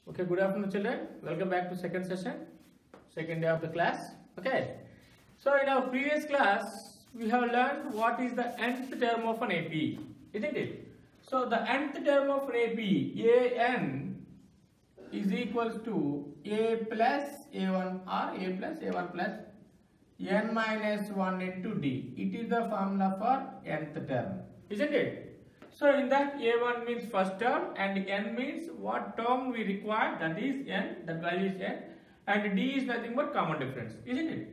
Okay, good afternoon children. Welcome back to second session, second day of the class. Okay, so in our previous class, we have learned what is the nth term of an AP, isn't it? So the nth term of an AP, an is equals to a plus a1 or a plus a1 plus n minus 1 into d. It is the formula for nth term, isn't it? So in that a1 means first term and n means what term we require, that is n, that value is n, and d is nothing but common difference, isn't it?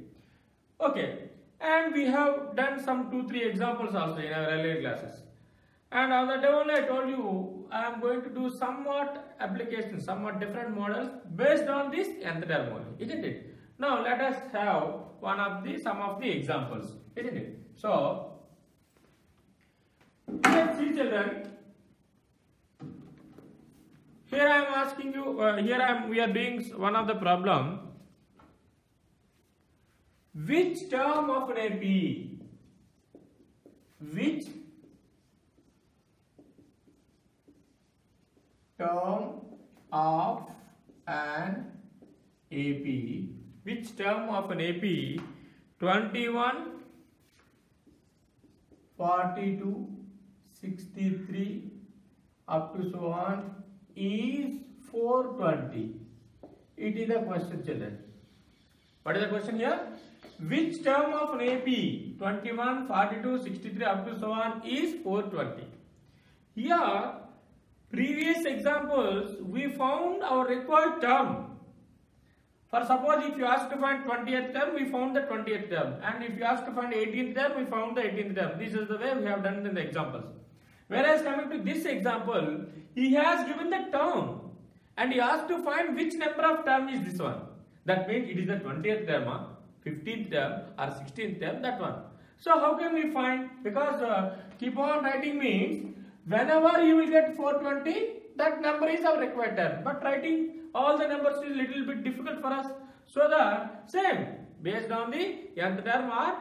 Okay, and we have done some 2-3 examples also in our earlier classes. And on the day only I told you I am going to do somewhat applications, somewhat different models based on this nth term only, isn't it? Now let us have some of the examples, isn't it? So let's see children, here I am asking you, we are doing one of the problem. Which term of an AP, which term of an AP, which term of an AP 21, 42, 63 up to so on is 420. It is the question children. What is the question here? Which term of an AP 21, 42, 63 up to so on is 420? Here previous examples we found our required term. For suppose if you ask to find 20th term, we found the 20th term, and if you ask to find 18th term, we found the 18th term. This is the way we have done in the examples. Whereas coming to this example, he has given the term and he asked to find which number of term is this one. That means it is the 20th term, 15th term or 16th term, that one. So how can we find? Because keep on writing means whenever you will get 420, that number is our required term. But writing all the numbers is little bit difficult for us. So the same based on the nth term or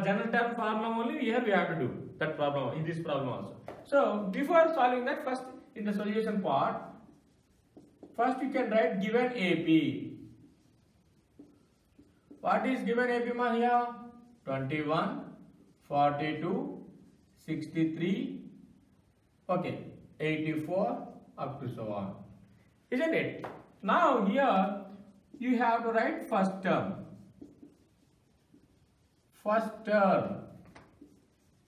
general term formula only here we have to do that problem in this problem also. So before solving that, first in the solution part, first you can write given AP. What is given AP ma here? 21, 42, 63, okay, 84 up to so on, isn't it? Now here you have to write first term. First term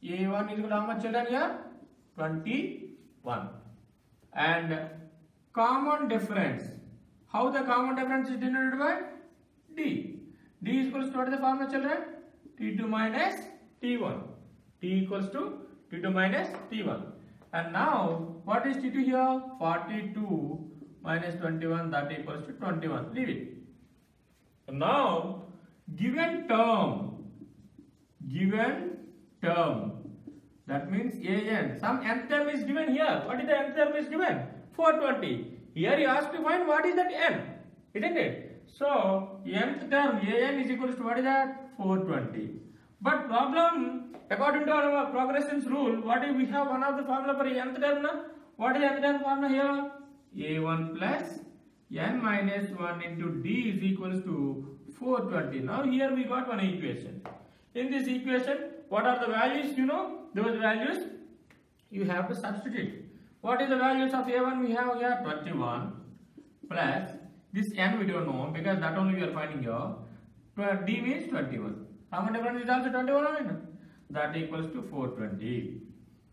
A1 is equal to how much children here? 21. And common difference. How the common difference is denoted by? D. D is equals to what is the formula children? T2 minus T1. T equals to T2 minus T1. And now what is T2 here? 42 minus 21, that equals to 21. Leave it. Now given term, that means an, some nth term is given here. What is the nth term is given? 420. Here you ask to find what is that n, isn't it? So nth term an is equals to what is that? 420. But problem, according to our progressions rule, what if we have one of the formula for nth term now? What is the nth term formula here? A1 plus n minus 1 into d is equals to 420. Now here we got one equation. In this equation, what are the values? You know, those values you have to substitute. What is the values of A1? We have here 21 plus this n we don't know because that only we are finding here. D means 21. Common difference is also 21. That equals to 420.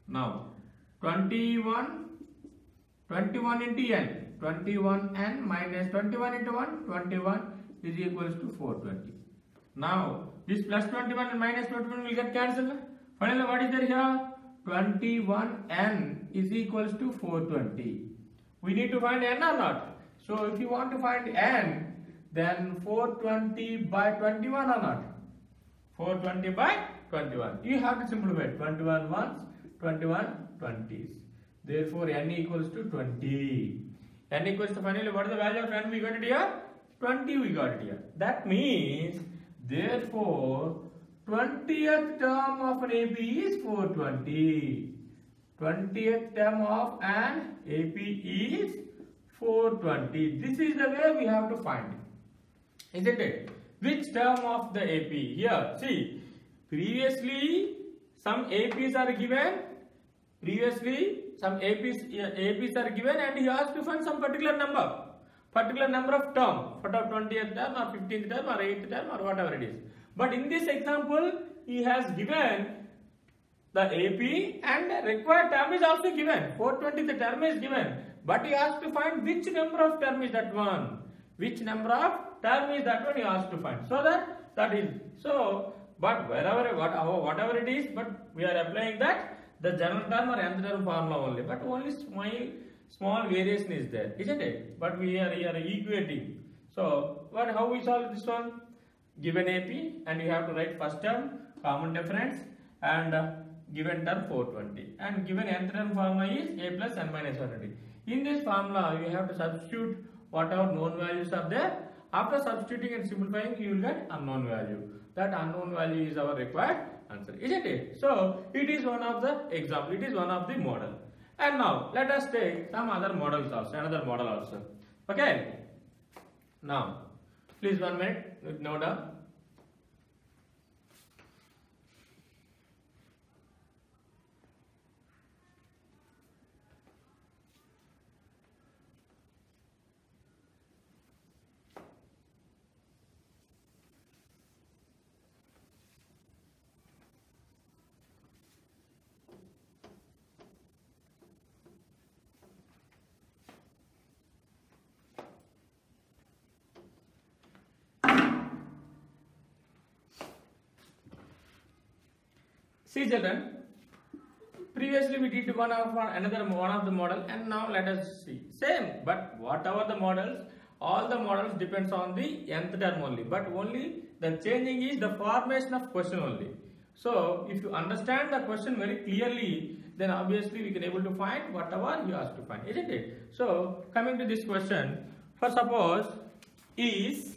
Now 21 into n. 21n minus 21 into 1. 21 is equals to 420. Now this plus 21 and minus 21 will get cancelled. Finally, what is there here? 21n is equals to 420. We need to find n or not? So if you want to find n, then 420 by 21 or not? 420 by 21. You have to simplify 21 ones, 21 20s. Therefore, n equals to 20. N equals to finally what is the value of n we got it here? 20 we got it here. That means therefore 20th term of an AP is 420. 20th term of an AP is 420. This is the way we have to find it, isn't it? Which term of the AP? Here, see, previously some APs are given. APs are given, and he asked to find some particular number of term, for the 20th term or 15th term or 8th term or whatever it is. But in this example, he has given the AP and the required term is also given. 420 the term is given, but he asked to find which number of term is that one. Which number of term is that one he asked to find. So that is so. But whatever it is, but we are applying that the general term or nth term formula only. But only small variation is there, isn't it? But we are here equating. So how we solve this one? Given AP, and you have to write first term, common difference, and given term 420, and given nth term formula is a plus n minus 120. In this formula, you have to substitute whatever known values are there. After substituting and simplifying, you will get unknown value. That unknown value is our required answer, isn't it? So it is one of the example. It is one of the model. And now let us take some other models also. Another model also. Okay. Now, please 1 minute. Note down. See children, previously we did one of the model, and now let us see same, but whatever the models, all the models depends on the nth term only, but only the changing is the formation of question only. So if you understand the question very clearly, then obviously we can able to find whatever you asked to find, isn't it? So coming to this question, for suppose is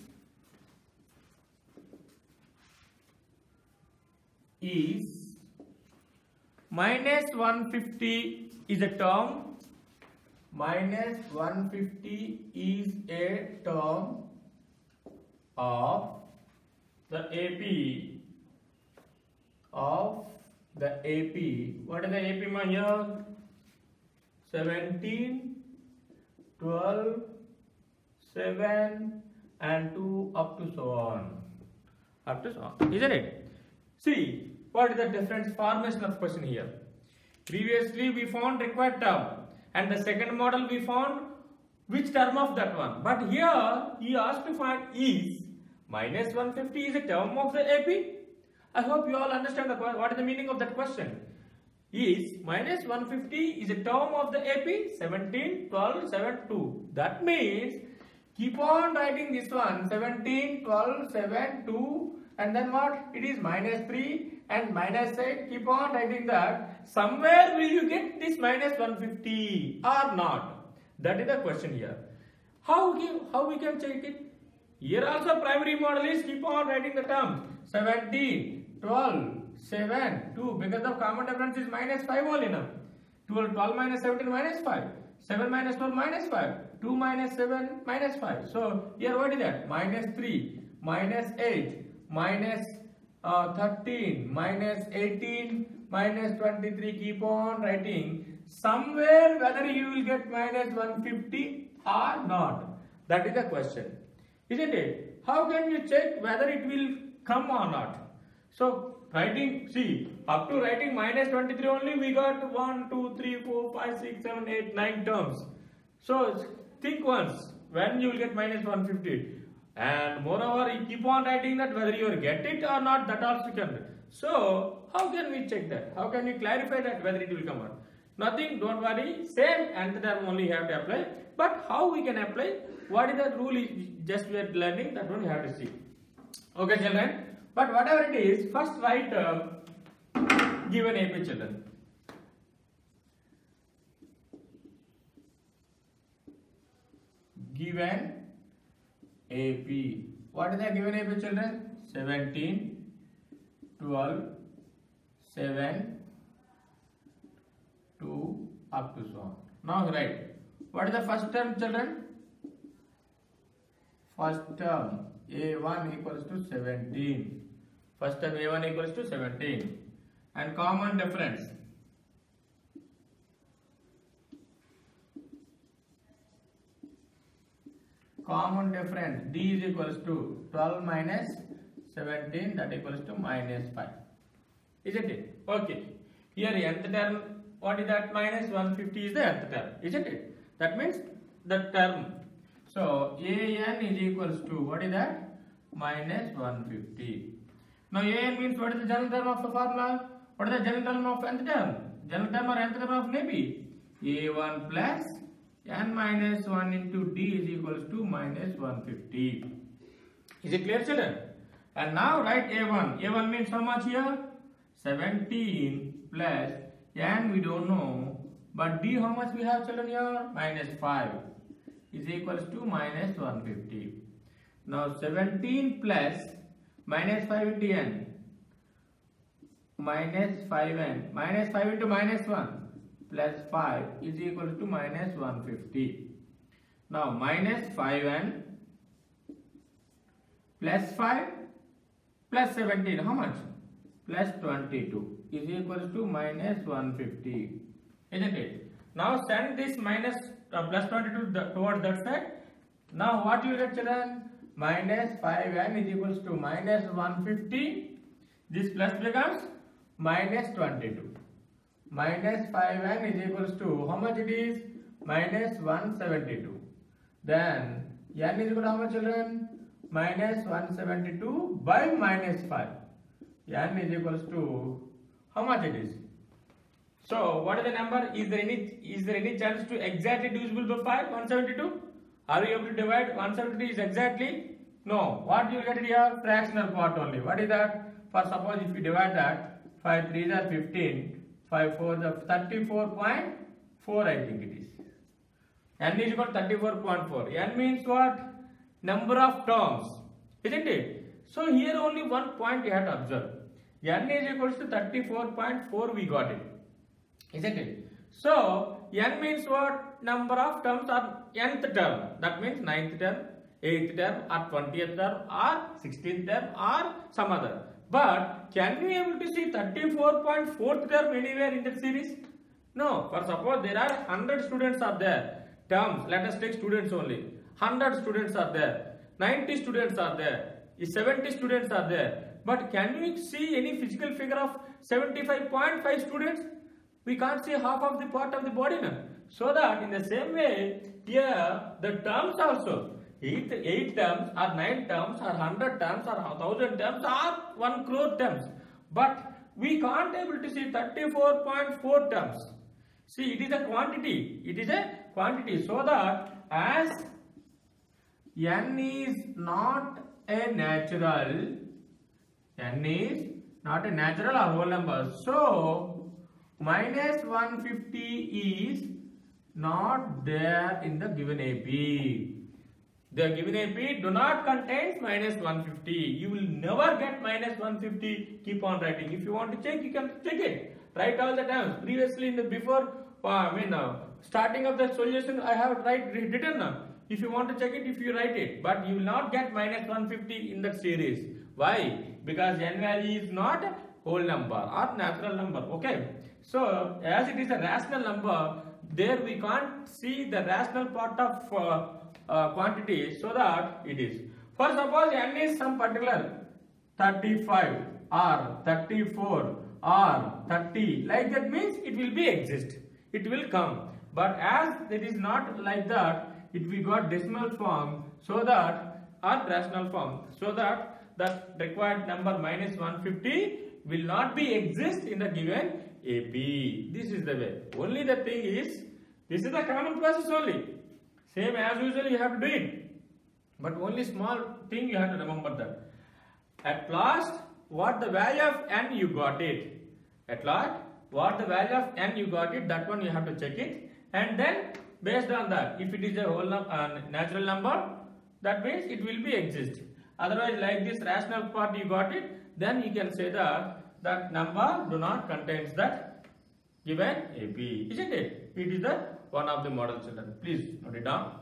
minus 150 is a term. Minus 150 is a term of the AP. What is the AP here? 17, 12, 7 and 2 up to so on. Isn't it? See, what is the difference formation of question here? Previously we found required term, and the second model we found which term of that one. But here he asked to find is minus 150 is a term of the AP. I hope you all understand what is the meaning of that question. Is minus 150 is a term of the AP 17, 12, 7, 2. That means keep on writing this one 17, 12, 7, 2, and then what? It is minus 3 and minus 8. Keep on writing that. Somewhere will you get this minus 150 or not? That is the question here. How we can check it? Here also primary model is keep on writing the terms 17, 12, 7, 2, because the common difference is minus 5 only now. 12 minus 17 minus 5. 7 minus 12 minus 5. 2 minus 7 minus 5. So here what is that? Minus 3, minus 8, minus 13, minus 18, minus 23. Keep on writing. Somewhere whether you will get minus 150 or not. That is the question. Isn't it? How can you check whether it will come or not? So writing, see, up to writing minus 23 only we got 1, 2, 3, 4, 5, 6, 7, 8, 9 terms. So think once when you will get minus 150. And moreover, you keep on writing that whether you will get it or not, that also can be. So how can we check that? How can we clarify that whether it will come out? Nothing, don't worry, same nth term only you have to apply. But how we can apply? What is the rule? Just we are learning, that one you have to see. Okay children, but whatever it is, first write given AP children. Given AP. What is the given AP children? 17, 12, 7, 2 up to so on. Now write What is the first term, children? First term a1 equals to 17. First term a1 equals to 17. And common difference. Common difference d is equals to 12 minus 17, that equals to minus 5. Isn't it? Okay. Here nth term, what is that? Minus 150 is the nth term. Isn't it? That means the term. So an is equals to, what is that? Minus 150. Now an means what is the general term of the formula? What is the general term of nth term? General term or nth term of maybe? A1 plus n minus 1 into d is equals to minus 150. Is it clear, children? And now write a1. a1 means how much here? 17 plus n we don't know. But d how much we have, children, here? Minus 5 is equals to minus 150. Now 17 plus minus 5 into n. Minus 5n. Minus 5 into minus 1. Plus 5 is equal to minus 150. Now minus 5n plus 5 plus 17, how much? Plus 22 is equal to minus 150. Isn't it? Now send this minus plus 22 towards that side. Now what you get, children? Minus 5n is equals to minus 150. This plus becomes minus 22. Minus 5n is equals to, how much it is? Minus 172. Then n is equal to how much, children? Minus 172 by minus 5. n is equals to, how much it is? So what is the number? Is there any chance to exactly divisible by 5? 172? Are you able to divide 172 is exactly? No. What you get here? Fractional part only. What is that? For suppose if you divide that, 5 3s are 15. 5 4 the 34.4, I think it is. N is equal to 34.4. N means what? Number of terms. Isn't it? So here only one point you have to observe. N is equal to 34.4, we got it. Isn't it? So n means what? Number of terms are nth term. That means 9th term, 8th term, or 20th term, or 16th term, or some other. But can we able to see 34.4th term anywhere in that series? No. For suppose there are 100 students are there. Terms, let us take students only. 100 students are there. 90 students are there. 70 students are there. But can we see any physical figure of 75.5 students? We can't see half of the part of the body now. So that in the same way, here the terms also. 8 terms or 9 terms or 100 terms or 1000 terms or 1 crore terms. But we can't able to see 34.4 terms. See, it is a quantity. It is a quantity. So that as n is not a natural, n is not a natural or whole number. So minus 150 is not there in the given AP. The given AP do not contain minus 150. You will never get minus 150. Keep on writing. If you want to check, you can check it. Write all the times. Previously, in the before, starting of the solution, I have written now. If you want to check it, if you write it, but you will not get minus 150 in that series. Why? Because n value is not a whole number or natural number. Okay. So as it is a rational number, there we can't see the rational part of quantity, so that it is. For suppose n is some particular 35 or 34 or 30, like that means it will be exist. It will come. But as it is not like that, it we got decimal form, so that or rational form, so that the required number minus 150 will not be exist in the given AP. This is the way. Only the thing is, this is the common process only. Same as usual you have to do it. But only small thing you have to remember that. At last, what the value of n you got it. At last, what the value of n you got it, that one you have to check it. And then based on that, if it is a whole natural number, that means it will be exist. Otherwise, like this rational part you got it, then you can say that number do not contains that given AP. Isn't it? It is the one of the model, children. Please note it down.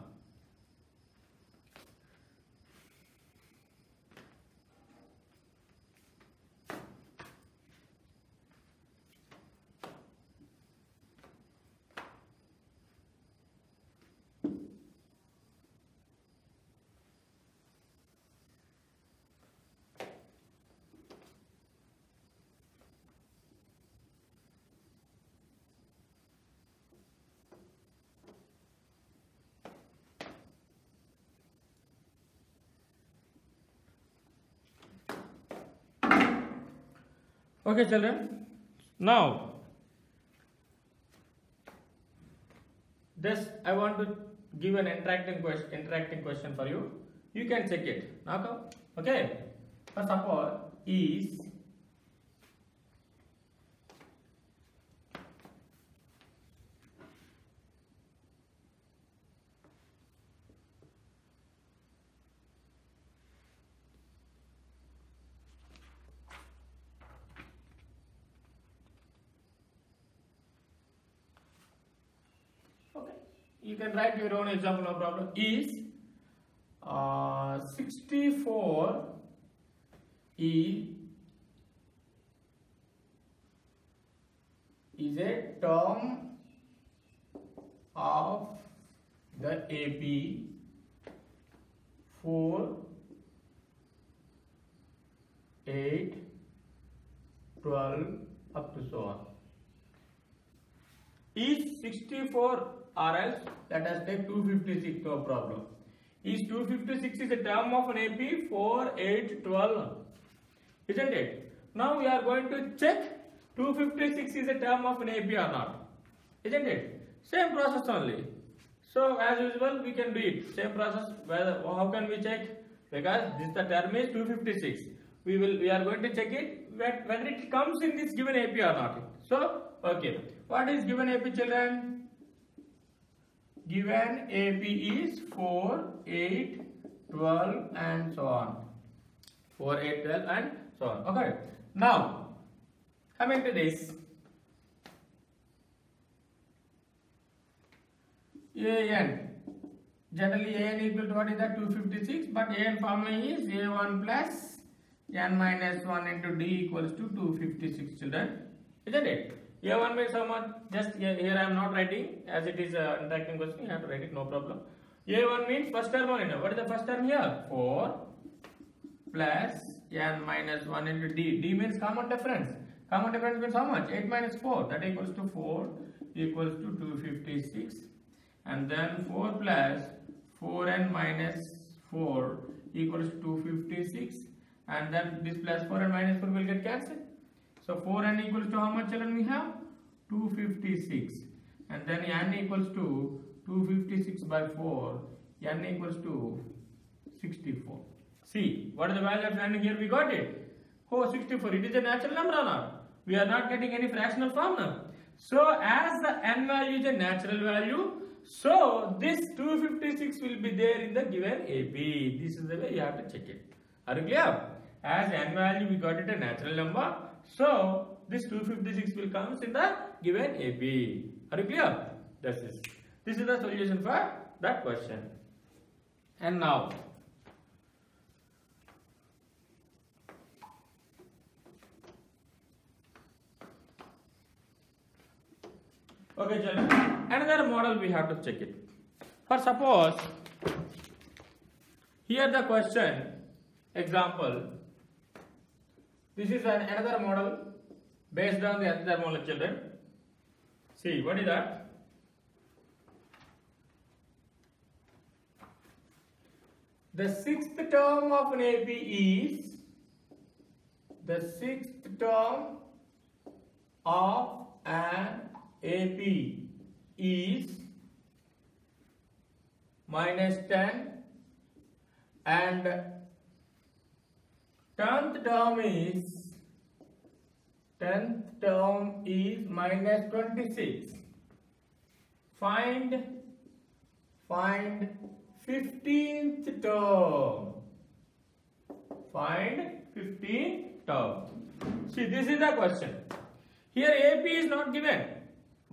Okay, children. Now, this I want to give an interacting question for you. You can check it. Now, come. Okay. First of all, is you can write your own example, no problem. Is 64 is a term of the AP 4, 8, 12 up to so on. Is 64 or else let us take 256, no problem. Is 256 is a term of an AP 4, 8, 12, isn't it? Now we are going to check 256 is a term of an AP or not, isn't it? Same process only. So as usual we can do it. Same process. How can we check? Because this the term is 256. We are going to check it whether it comes in this given AP or not. So okay. What is given AP, children? Given AP is 4, 8, 12 and so on. 4, 8, 12 and so on. Okay. Now, coming to this. AN. Generally AN equal to what is that? 256. But AN formula is A1 plus N minus 1 into D equals to 256, children. Isn't it? A1 means how much? Just here I am not writing, as it is an interacting question, you have to write it, no problem. A1 means first term only. What is the first term here? 4 plus N minus 1 into D. D means common difference. Common difference means how much? 8 minus 4. That equals to 4 equals to 256. And then 4 plus 4N minus 4 equals to 256. And then this plus 4 and minus 4 will get cancelled. So 4n equals to how much, children, we have? 256. And then n equals to 256 by 4. N equals to 64. See, what is the value of n here? We got it. Oh, 64. It is a natural number or not? We are not getting any fractional form now. So as the n value is a natural value, so this 256 will be there in the given AP. This is the way you have to check it. Are you clear? As n value we got it a natural number. So this 256 will come in the given AP. Are you clear? This is the solution for that question. And now okay, children, another model we have to check it. For suppose here the question example. This is another model based on the other model, children. See, what is that? The sixth term of an AP is minus 10 and 10th term is minus 26. Find 15th term. Find 15th term. See, this is the question. Here AP is not given.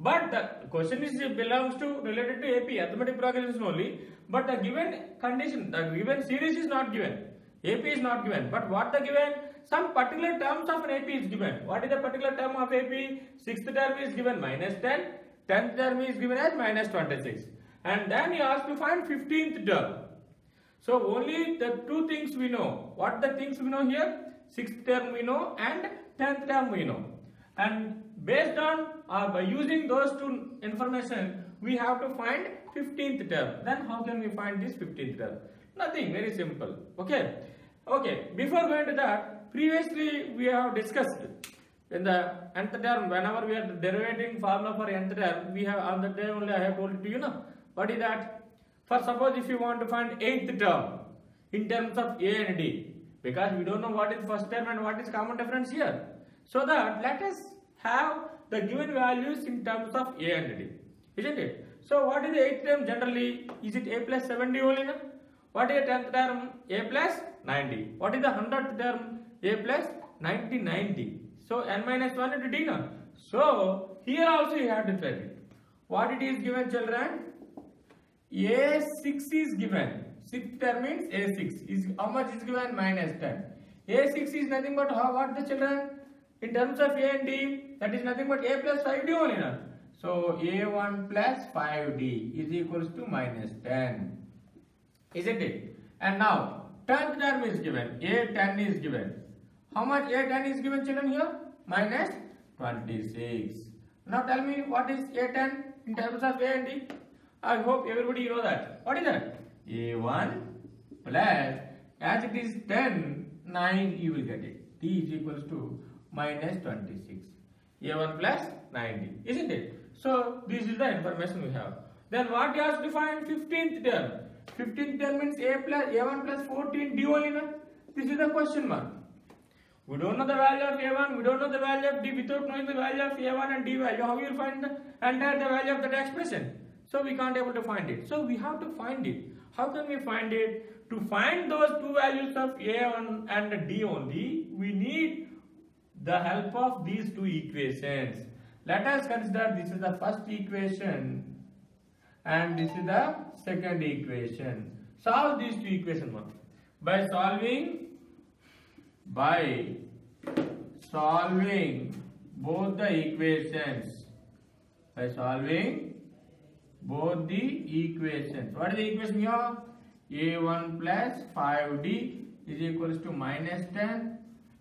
But the question is belongs to related to AP, arithmetic progression only. But the given condition, the given series is not given. AP is not given. But what the given? Some particular terms of an AP is given. What is the particular term of AP? Sixth term is given minus 10. 10th term is given as minus 26. And then he asked to find 15th term. So only the two things we know. What the things we know here? Sixth term we know and 10th term we know. And based on by using those two information, we have to find 15th term. Then how can we find this 15th term? Nothing, very simple. Okay. Okay. Before going to that, previously we have discussed in the nth term, whenever we are derivating formula for nth term, we have on the day only I have told it to you now. What is that? For suppose if you want to find 8th term in terms of A and D, because we don't know what is first term and what is common difference here. So that let us have the given values in terms of A and D, isn't it? So what is the 8th term generally? Is it A plus 70 only? No? What is the 10th term? A plus 90. What is the 100th term? A plus 90. So n minus 1 into D now. So here also you have to tell it. What it is given, children? A6 is given. Sixth term means A6 is how much is given? Minus 10. A6 is nothing but what the children? In terms of A and D, that is nothing but A plus 5D only now. So A1 plus 5D is equals to minus 10. Isn't it? And now 10th term is given. A10 is given. How much A10 is given, children, here? Minus 26. Now tell me what is A10 in terms of A and D? I hope everybody know that. What is that? A1 plus, as it is 10, 9 you will get it. D is equals to minus 26. A1 plus 90. Isn't it? So this is the information we have. Then what you have to find? 15th term. 15th term means A1 plus 14 D only. No? This is the question mark. We don't know the value of A1, we don't know the value of D. Without knowing the value of A1 and D value, how you will find the entire value of that expression? So we can't able to find it. So we have to find it. How can we find it? To find those two values of A1 and D only, we need the help of these two equations. Let us consider this is the first equation and this is the second equation. Solve these two equations by solving both the equations. By solving both the equations. What is the equation here? A1 plus 5D is equals to minus 10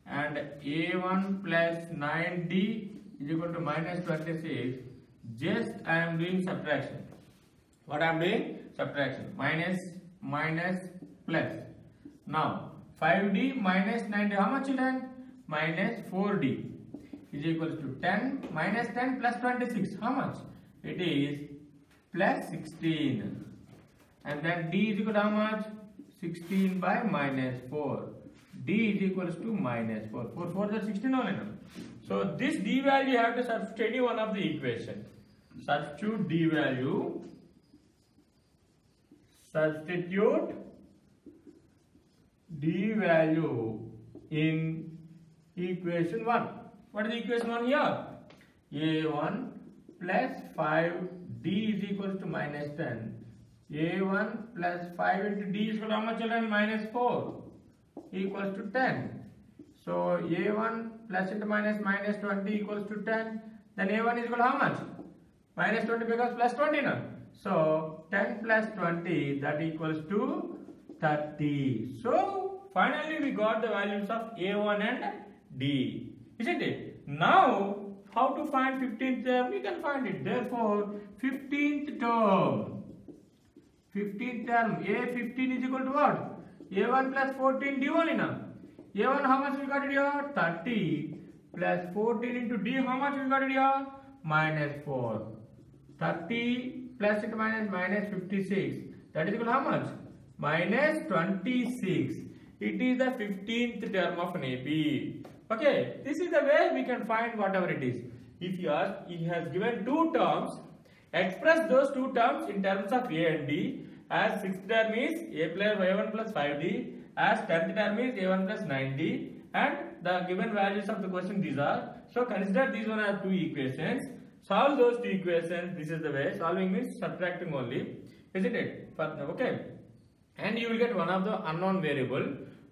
and A1 plus 9D is equal to minus 26. Just I am doing subtraction. What I am doing? Subtraction. Minus plus. Now 5D minus 9D, how much children? Minus 4D is equals to 10 minus 10 plus 26. How much? It is plus 16. And then D is equal to how much? 16 by minus 4. D is equals to minus 4. 4 is 16 only now. So this D value you have to substitute any one of the equation. Substitute D value. Substitute D value in equation 1. What is the equation 1 here? A1 plus 5D is equals to minus 10. A1 plus 5 into D is equal to how much, children? Minus 4 equals to 10. So A1 plus into minus 20 equals to 10. Then A1 is equal to how much? Minus 20 becomes plus 20 now. So 10 plus 20, that equals to 30. So finally we got the values of A1 and D. Isn't it? Now how to find 15th term? We can find it. Therefore 15th term. 15th term. A15 is equal to what? A1 plus 14 D only now. A1 how much we got it here? 30 plus 14 into D, how much we got it here? Minus 4. 30 plus into minus 56. That is equal to how much? Minus 26. It is the 15th term of an AP. Okay, this is the way we can find whatever it is. If you ask, it has given two terms, express those two terms in terms of A and D. As 6th term is A plus A1 plus 5D, as 10th term is A1 plus 9D, and the given values of the question these are. So consider these one as two equations. solve those two equations. This is the way. Solving means subtracting only, isn't it? Okay. And you will get one of the unknown variable.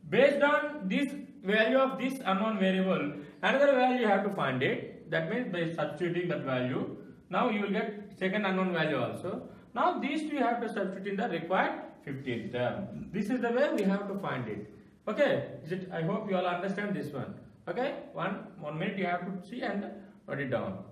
Based on this value of this unknown variable, another value you have to find it. That means by substituting that value, now you will get second unknown value also. Now these two you have to substitute in the required 15th term. This is the way we have to find it. Okay, I hope you all understand this one. Okay, one minute you have to see and write it down.